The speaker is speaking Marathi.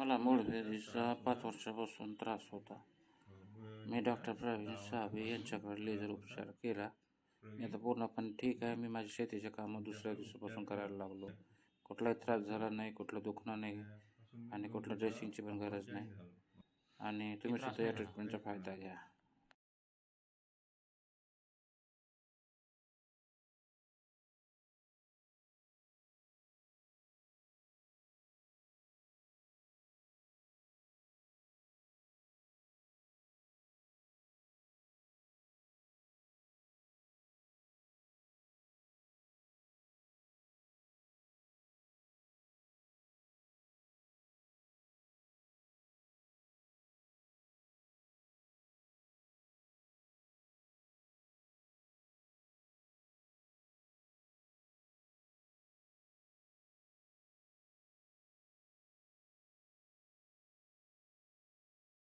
मला मूळव्याधीचा 5 वर्षापासून त्रास होता. मी डॉक्टर प्रवीण साबळे यांच्याकडे लेझर उपचार केला. मी आता पूर्णपणे ठीक आहे. मी माझी शेतीचे कामं दुसऱ्या दिवसापासून करायला लागलो. कुठलाही त्रास झाला नाही, कुठलं दुखणं नाही आणि कुठलं ड्रेसिंगची पण गरज नाही. आणि तुम्ही सुद्धा या ट्रीटमेंटचा फायदा घ्या.